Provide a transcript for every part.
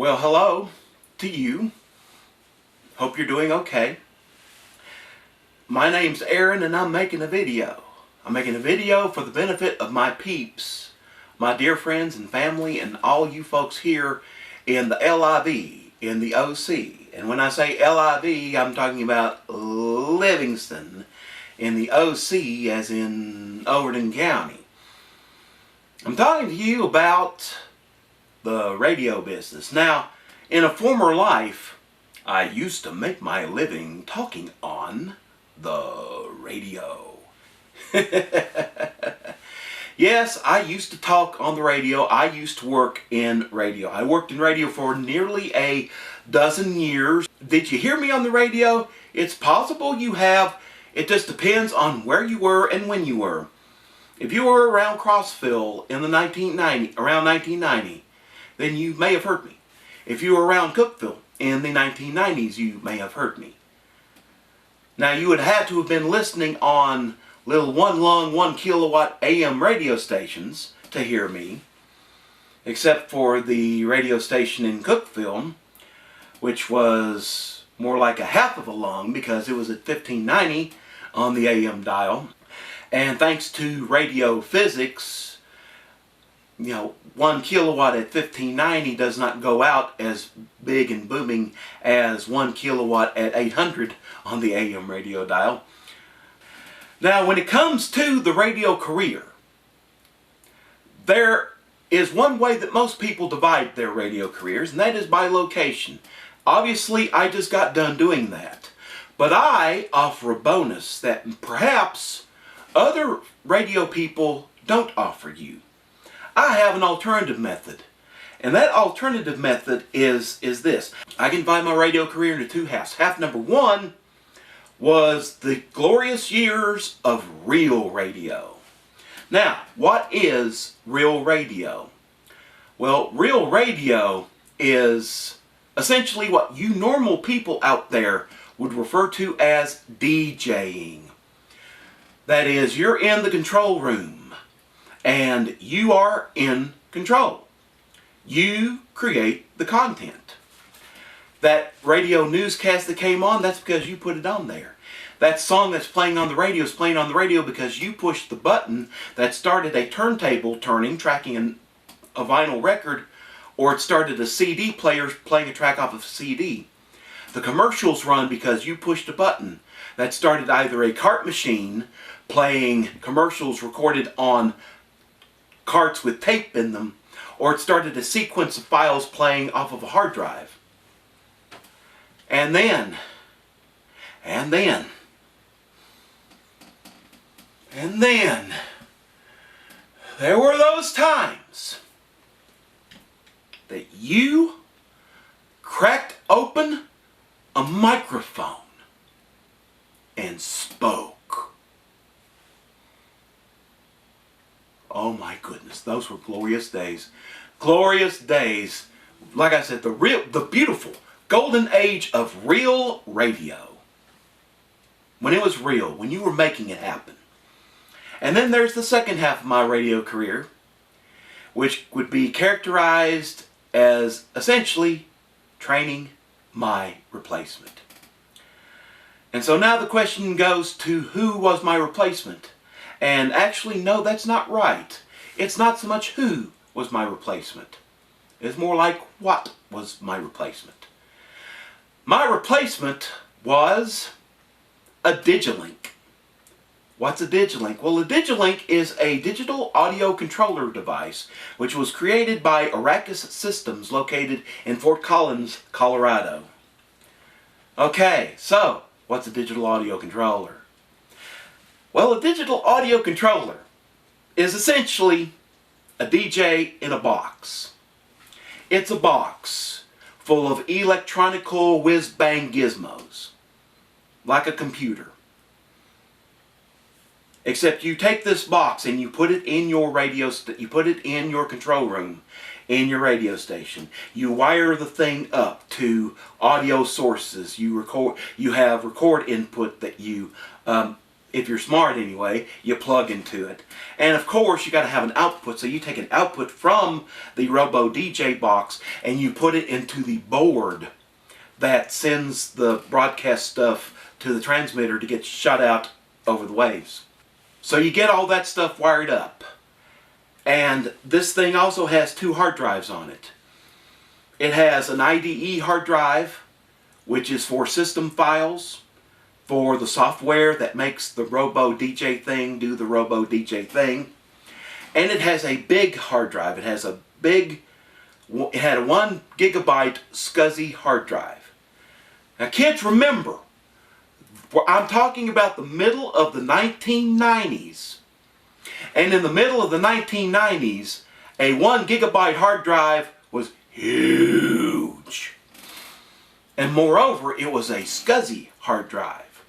Well, hello to you. Hope you're doing okay. My name's Aaron and I'm making a video. I'm making a video for the benefit of my peeps, my dear friends and family, and all you folks here in the LIV, in the OC. And when I say LIV, I'm talking about Livingston, in the OC, as in Overton County. I'm talking to you about the radio business. Now, in a former life, I used to make my living talking on the radio. Yes, I used to talk on the radio. I used to work in radio. I worked in radio for nearly a dozen years. Did you hear me on the radio? It's possible you have. It just depends on where you were and when you were. If you were around Crossville in the around 1990, then you may have heard me. If you were around Cookville in the 1990s, you may have heard me. Now, you would have to have been listening on little 1 kilowatt AM radio stations to hear me, except for the radio station in Cookville, which was more like a half of a lung because it was at 1590 on the AM dial. And thanks to radio physics, 1 kilowatt at 1590 does not go out as big and booming as 1 kilowatt at 800 on the AM radio dial. Now, when it comes to the radio career, there is one way that most people divide their radio careers, and that is by location. Obviously, I just got done doing that. But I offer a bonus that perhaps other radio people don't offer you. I have an alternative method. And that alternative method is this. I can divide my radio career into two halves. Half number one was the glorious years of real radio. Now, what is real radio? Well, real radio is essentially what you normal people out there would refer to as DJing. That is, you're in the control room and you are in control. You create the content. That radio newscast that came on, that's because you put it on there. That song that's playing on the radio is playing on the radio because you pushed the button that started a turntable turning, tracking a vinyl record, or it started a CD player playing a track off of a CD. The commercials run because you pushed a button that started either a cart machine playing commercials recorded on carts with tape in them, or it started a sequence of files playing off of a hard drive. And then, there were those times that you cracked open a microphone and spoke. Oh my goodness, those were glorious days. Glorious days. Like I said, the beautiful golden age of real radio. When it was real, when you were making it happen. And then there's the second half of my radio career, which would be characterized as essentially training my replacement. And so now the question goes to who was my replacement? And actually, no, that's not right. It's not so much who was my replacement. It's more like what was my replacement. My replacement was a Digilink. What's a Digilink? Well, a Digilink is a digital audio controller device which was created by Arrakis Systems located in Fort Collins, Colorado. Okay, so what's a digital audio controller? Well, a digital audio controller is essentially a DJ in a box. It's a box full of electronical whiz-bang gizmos, like a computer. Except you take this box and you put it in your you put it in your control room, in your radio station. You wire the thing up to audio sources. You have record input that you if you're smart anyway, you plug into it. And of course, you got to have an output. So you take an output from the Robo DJ box and you put it into the board that sends the broadcast stuff to the transmitter to get shot out over the waves. So you get all that stuff wired up. And this thing also has 2 hard drives on it. It has an IDE hard drive, which is for system files, for the software that makes the Robo DJ thing do the Robo DJ thing. And it has a big hard drive. It had a 1 gigabyte SCSI hard drive. Now kids, remember, I'm talking about the middle of the 1990s. And in the middle of the 1990s, a 1 gigabyte hard drive was huge. And moreover, it was a SCSI hard drive.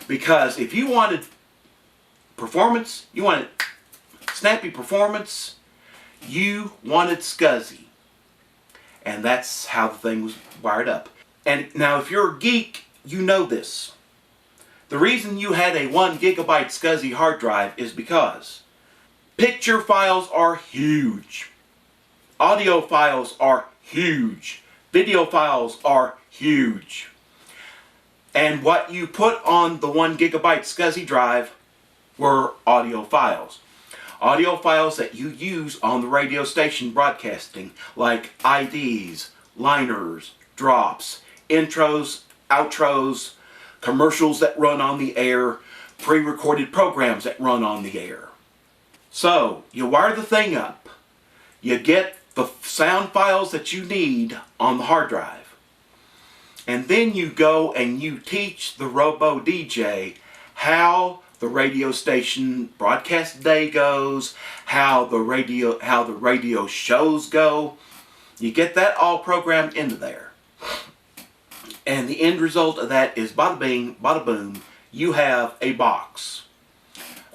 Because if you wanted performance, you wanted snappy performance, you wanted SCSI. And that's how the thing was wired up. And now if you're a geek, you know this. The reason you had a 1 gigabyte SCSI hard drive is because picture files are huge. Audio files are huge. Video files are huge. And what you put on the 1 gigabyte SCSI drive were audio files. Audio files that you use on the radio station broadcasting, like IDs, liners, drops, intros, outros, commercials that run on the air, pre-recorded programs that run on the air. So, you wire the thing up. You get the sound files that you need on the hard drive. And then you go and you teach the Robo DJ how the radio station broadcast day goes, how the radio shows go. You get that all programmed into there. And the end result of that is bada bing, bada boom, you have a box.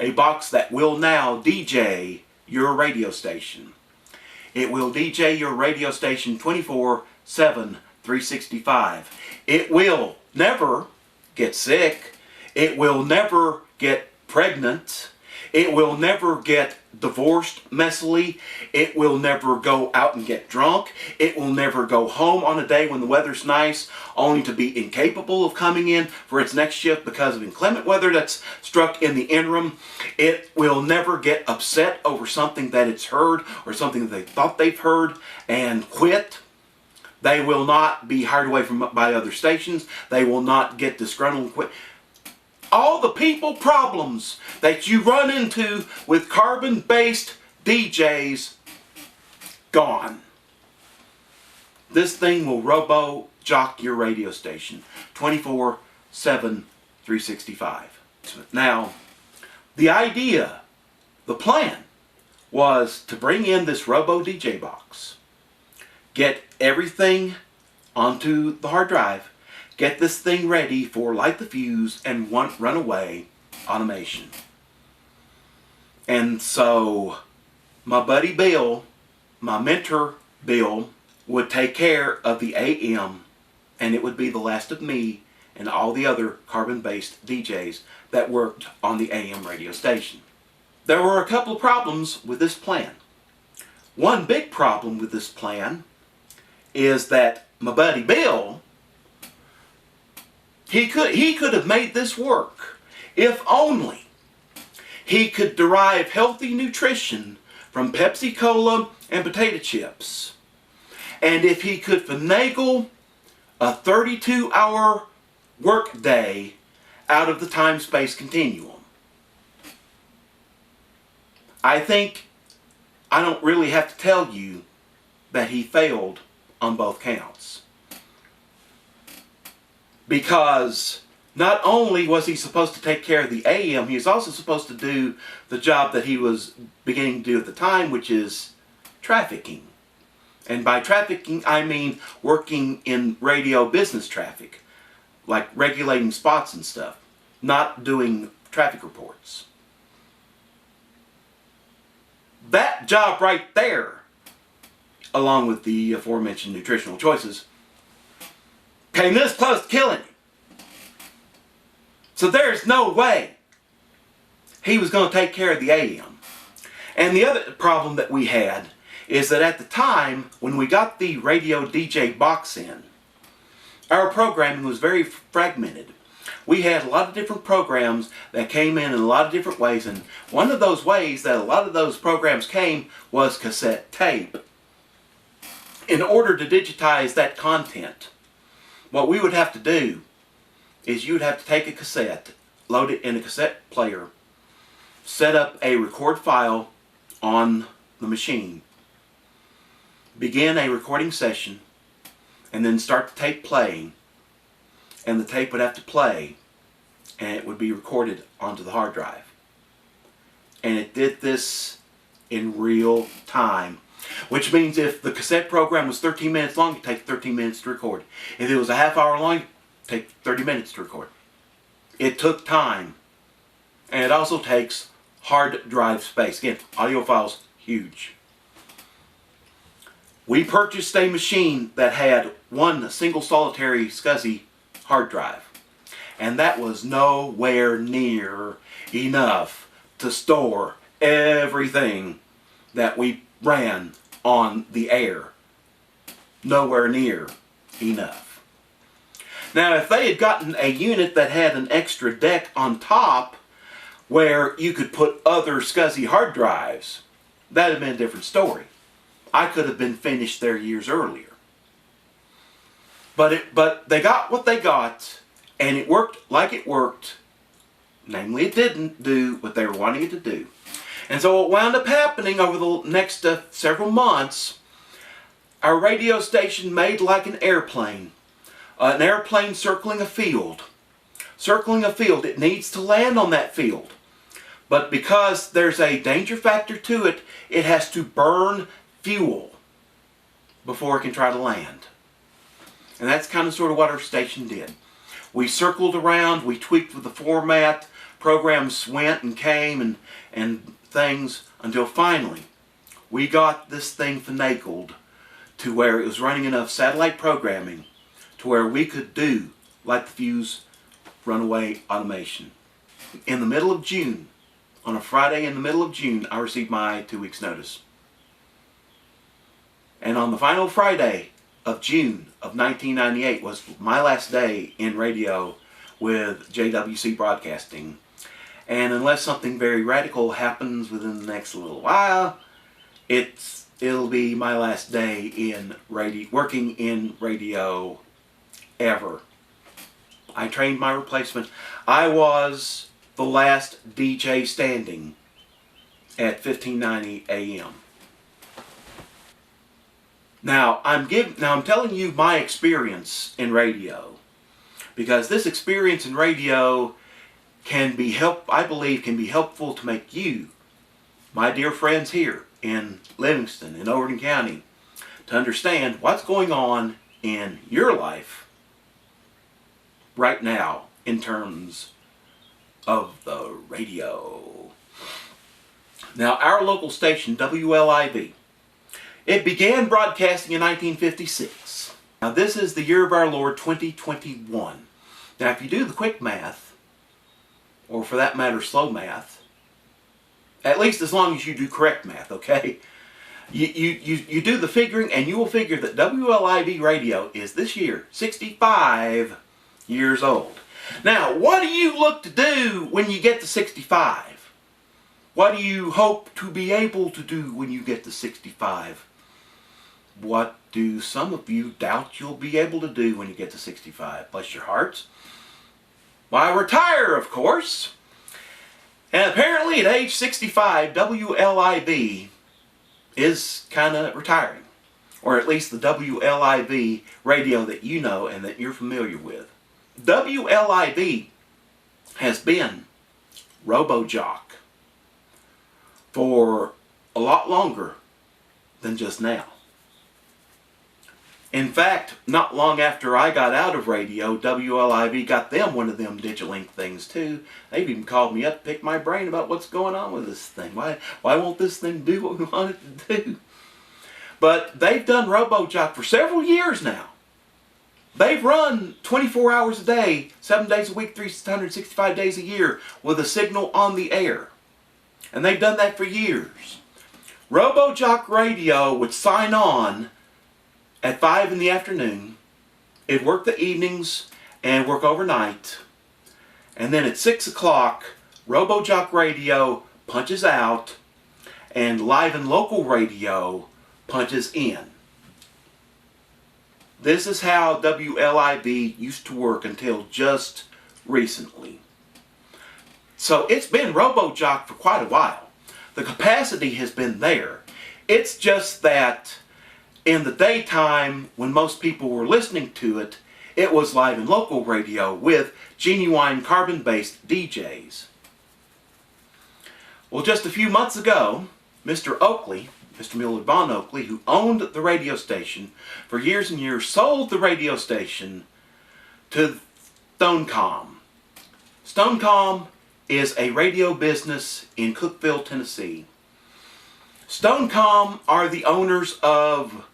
A box that will now DJ your radio station. It will DJ your radio station 24/7, 365. It will never get sick. It will never get pregnant. It will never get divorced messily. It will never go out and get drunk. It will never go home on a day when the weather's nice, only to be incapable of coming in for its next shift because of inclement weather that's struck in the interim. It will never get upset over something that it's heard or something that they thought they've heard and quit. They will not be hired away by other stations. They will not get disgruntled and quit. All the people problems that you run into with carbon-based DJs, gone. This thing will robo-jock your radio station 24/7, 365. Now, the idea, the plan, was to bring in this Robo DJ box, get everything onto the hard drive, get this thing ready for light the fuse and run away automation. And so my buddy Bill, my mentor Bill, would take care of the AM, and it would be the last of me and all the other carbon-based DJs that worked on the AM radio station. There were a couple of problems with this plan. One big problem with this plan is that my buddy Bill, he could have made this work if only he could derive healthy nutrition from Pepsi Cola and potato chips. And if he could finagle a 32-hour work day out of the time-space continuum. I think I don't really have to tell you that he failed on both counts. Because not only was he supposed to take care of the AM, he was also supposed to do the job that he was beginning to do at the time, which is trafficking. And by trafficking, I mean working in radio business traffic, like regulating spots and stuff, not doing traffic reports. That job right there, along with the aforementioned nutritional choices, came this close to killing him. So there's no way he was going to take care of the AM. And the other problem that we had is that at the time when we got the radio DJ box in, our programming was very fragmented. We had a lot of different programs that came in a lot of different ways, and one of those ways that a lot of those programs came was cassette tape. In order to digitize that content, what we would have to do is you would have to take a cassette, load it in a cassette player, set up a record file on the machine, begin a recording session, and then start the tape playing. And the tape would have to play, and it would be recorded onto the hard drive. And it did this in real time, which means if the cassette program was 13 minutes long, it take 13 minutes to record. If it was a half hour long, it take 30 minutes to record. It took time, and it also takes hard drive space. Again, audio files, huge. We purchased a machine that had one single solitary SCSI hard drive, and that was nowhere near enough to store everything that we ran on the air. Nowhere near enough. Now, if they had gotten a unit that had an extra deck on top where you could put other SCSI hard drives, that would have been a different story. I could have been finished there years earlier. But they got what they got, and it worked like it worked. Namely, it didn't do what they were wanting it to do. And so what wound up happening over the next several months, our radio station made like an airplane circling a field. Circling a field, it needs to land on that field. But because there's a danger factor to it, it has to burn fuel before it can try to land. And that's kind of sort of what our station did. We circled around, we tweaked with the format, programs went and came and things until finally we got this thing finagled to where it was running enough satellite programming to where we could do like the Fuse runaway automation. In the middle of June, on a Friday in the middle of June, I received my 2 weeks notice. And on the final Friday of June of 1998 was my last day in radio with JWC Broadcasting. And unless something very radical happens within the next little while, it'll be my last day in radio, working in radio ever. I trained my replacement. I was the last DJ standing at 1590 AM. Now I'm telling you my experience in radio, because this experience in radio I believe can be helpful to make you, my dear friends here in Livingston and Overton County, to understand what's going on in your life right now in terms of the radio. Now, our local station, WLIV, it began broadcasting in 1956. Now, this is the year of our Lord 2021. Now, if you do the quick math, or for that matter, slow math, at least as long as you do correct math, okay? You do the figuring, and you will figure that WLIV radio is this year 65 years old. Now, what do you look to do when you get to 65? What do you hope to be able to do when you get to 65? What do some of you doubt you'll be able to do when you get to 65? Bless your hearts. Why, retire, of course. And apparently at age 65, WLIV is kind of retiring. Or at least the WLIV radio that you know and that you're familiar with. WLIV has been RoboJock for a lot longer than just now. In fact, not long after I got out of radio, WLIV got them one of them Digilink things too. They've even called me up to pick my brain about what's going on with this thing. Why won't this thing do what we want it to do? But they've done RoboJock for several years now. They've run 24 hours a day, 7 days a week, 365 days a year with a signal on the air. And they've done that for years. RoboJock Radio would sign on at 5 in the afternoon. It'd work the evenings and work overnight. And then at 6 o'clock, RoboJock Radio punches out and Live and Local Radio punches in. This is how WLIV used to work until just recently. So it's been RoboJock for quite a while. The capacity has been there. It's just that in the daytime, when most people were listening to it, it was Live and Local Radio with genuine carbon-based DJs. Well, just a few months ago, Mr. Oakley, Mr. Millard Von Oakley, who owned the radio station for years and years, sold the radio station to Stonecom. Stonecom is a radio business in Cookeville, Tennessee. Stonecom are the owners of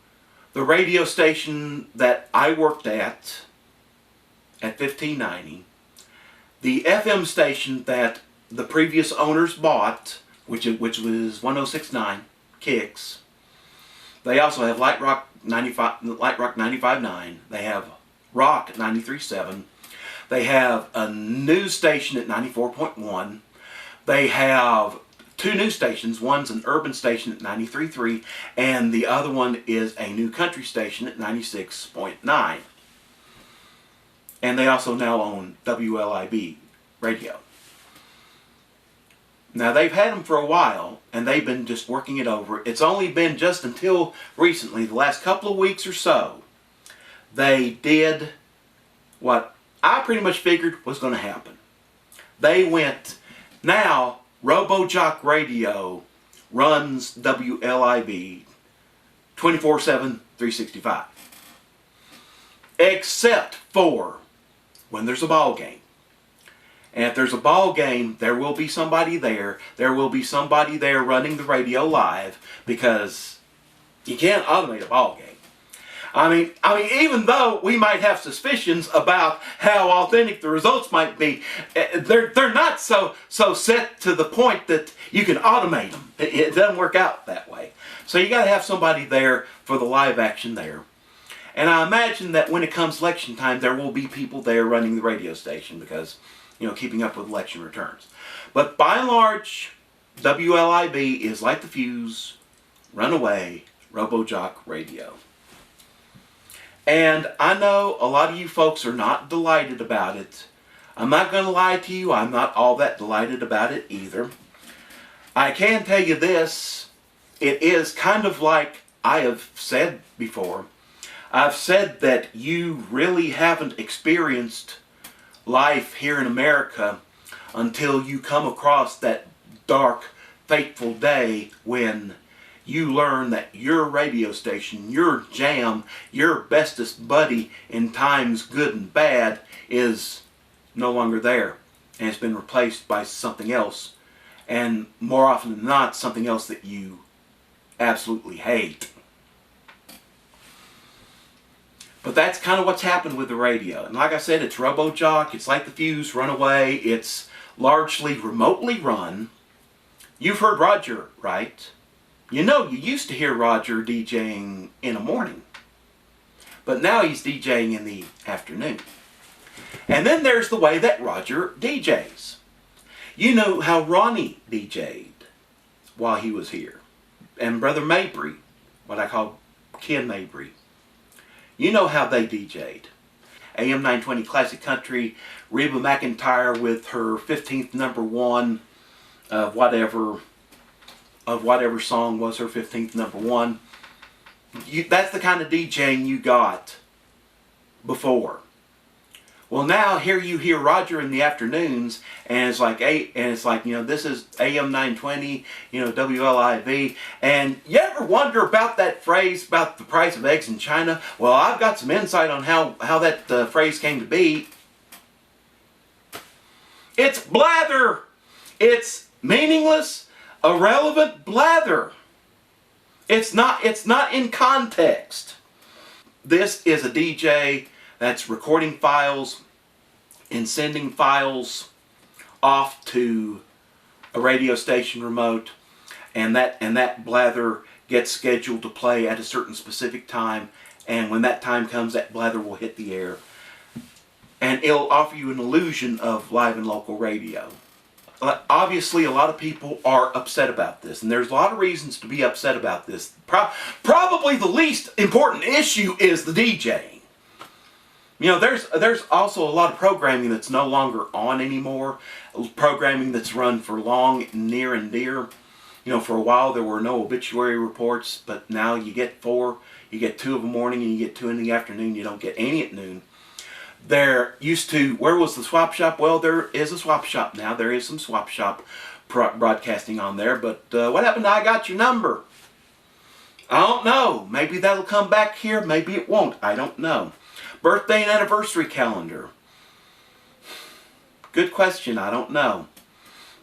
the radio station that I worked at 1590, the FM station that the previous owners bought, which was 1069 Kicks. They also have Light Rock 95.9. They have Rock at 93.7. They have a news station at 94.1. They have two news stations. One's an urban station at 93.3, and the other one is a new country station at 96.9. And they also now own WLIV radio. Now, they've had them for a while, and they've been just working it over. It's only been just until recently, the last couple of weeks or so, they did what I pretty much figured was going to happen. They went, now RoboJock Radio runs WLIV 24/7, 365. Except for when there's a ball game. And if there's a ball game, there will be somebody there. There will be somebody there running the radio live, because you can't automate a ball game. I mean, even though we might have suspicions about how authentic the results might be, they're not so set to the point that you can automate them. It doesn't work out that way. So you got to have somebody there for the live action there. And I imagine that when it comes election time, there will be people there running the radio station, because, you know, keeping up with election returns. But by and large, WLIV is like the fuse, runaway, RoboJock Radio. And I know a lot of you folks are not delighted about it. I'm not going to lie to you, I'm not all that delighted about it either. I can tell you this, it is kind of like I have said before. I've said that you really haven't experienced life here in America until you come across that dark, fateful day when you learn that your radio station, your jam, your bestest buddy in times good and bad is no longer there, and it's been replaced by something else, and more often than not, something else that you absolutely hate. But that's kind of what's happened with the radio. And like I said, it's RoboJock, it's like the fuse, runaway, it's largely remotely run. You've heard Roger, right? You know, you used to hear Roger DJing in the morning, but now he's DJing in the afternoon. And then there's the way that Roger DJs. You know how Ronnie DJ'd while he was here, and Brother Mabry, what I call Ken Mabry. You know how they DJ'd. AM 920 Classic Country, Reba McEntire with her 15th number one of whatever song was her 15th number one. That's the kind of DJing you got before. Well, now here you hear Roger in the afternoons, and it's like, you know, this is AM 920, you know, WLIV, and you ever wonder about that phrase about the price of eggs in China? Well, I've got some insight on how that phrase came to be. It's blather. It's meaningless, irrelevant blather. It's not in context. This is a DJ that's recording files and sending files off to a radio station remote, and that blather gets scheduled to play at a certain specific time, and when that time comes, that blather will hit the air, and it'll offer you an illusion of live and local radio. Obviously, a lot of people are upset about this, and there's a lot of reasons to be upset about this. Probably the least important issue is the DJing. You know, there's also a lot of programming that's no longer on anymore. Programming that's run for long, near and dear. You know, for a while there were no obituary reports, but now you get 4. You get 2 in the morning and you get 2 in the afternoon. You don't get any at noon. There used to, where was the swap shop? Well, there is a swap shop now. There is some swap shop broadcasting on there. But what happened to I Got Your Number? I don't know. Maybe that'll come back here. Maybe it won't. I don't know. Birthday and anniversary calendar. Good question. I don't know.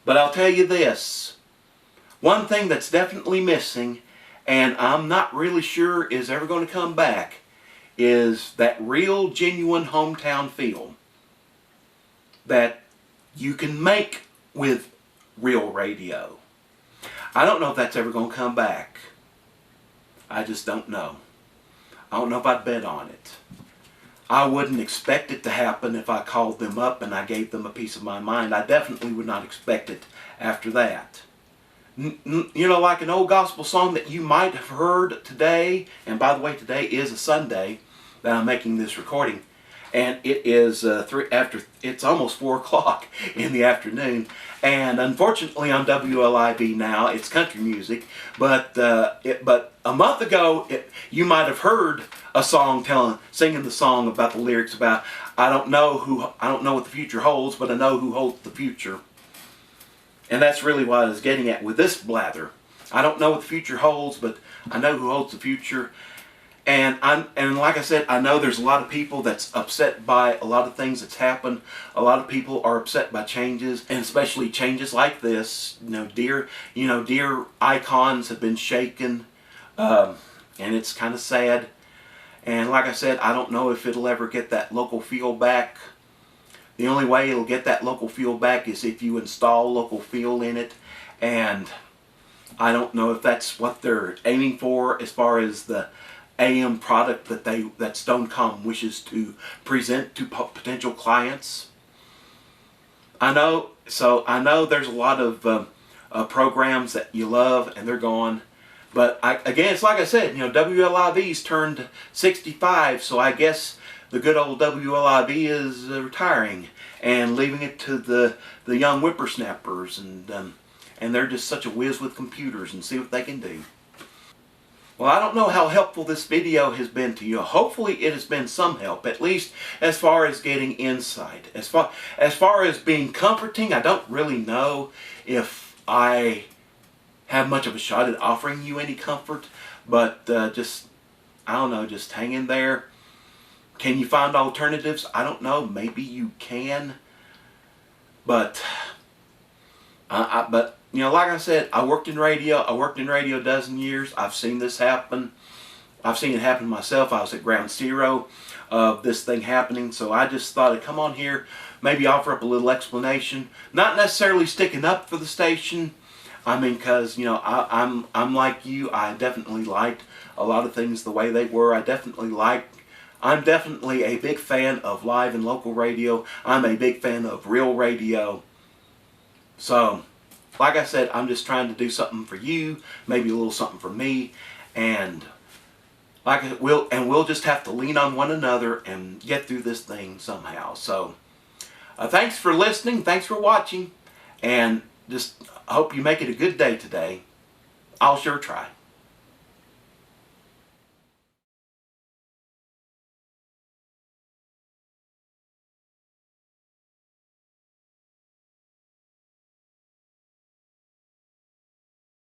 But I'll tell you this. One thing that's definitely missing, and I'm not really sure is ever going to come back, is that real, genuine hometown feel that you can make with real radio. I don't know if that's ever going to come back. I just don't know. I don't know if I'd bet on it. I wouldn't expect it to happen if I called them up and I gave them a piece of my mind. I definitely would not expect it after that. You know, like an old gospel song that you might have heard today, and by the way, today is a Sunday that I'm making this recording, and it is it's almost 4 o'clock in the afternoon, and unfortunately on WLIV now it's country music, but a month ago you might have heard a song singing the song about the lyrics about I don't know what the future holds, but I know who holds the future. And that's really what I was getting at with this blather. I don't know what the future holds, but I know who holds the future. And like I said, I know there's a lot of people that's upset by a lot of things that's happened. A lot of people are upset by changes, and especially changes like this. Dear icons have been shaken, and it's kind of sad. And like I said, I don't know if it'll ever get that local feel back. The only way it'll get that local feel back is if you install local feel in it, and I don't know if that's what they're aiming for as far as the AM product that Stonecom wishes to present to potential clients. I know there's a lot of programs that you love and they're gone, but again, it's like I said, WLIV's turned 65, so I guess the good old WLIV is retiring and leaving it to the young whippersnappers, and they're just such a whiz with computers, and see what they can do. Well, I don't know how helpful this video has been to you. Hopefully it has been some help, at least as far as getting insight. As far as being comforting, I don't really know if I have much of a shot at offering you any comfort, but I don't know, just hang in there. Can you find alternatives? I don't know. Maybe you can. But like I said, I worked in radio a dozen years. I've seen this happen. I've seen it happen myself. I was at ground zero of this thing happening. So I just thought I'd come on here, maybe offer up a little explanation. Not necessarily sticking up for the station. I mean, because, I'm like you. I definitely liked a lot of things the way they were. I'm definitely a big fan of live and local radio. I'm a big fan of real radio. So, like I said, I'm just trying to do something for you, maybe a little something for me, and we'll just have to lean on one another and get through this thing somehow. So, thanks for listening, thanks for watching, and just hope you make it a good day today. I'll sure try.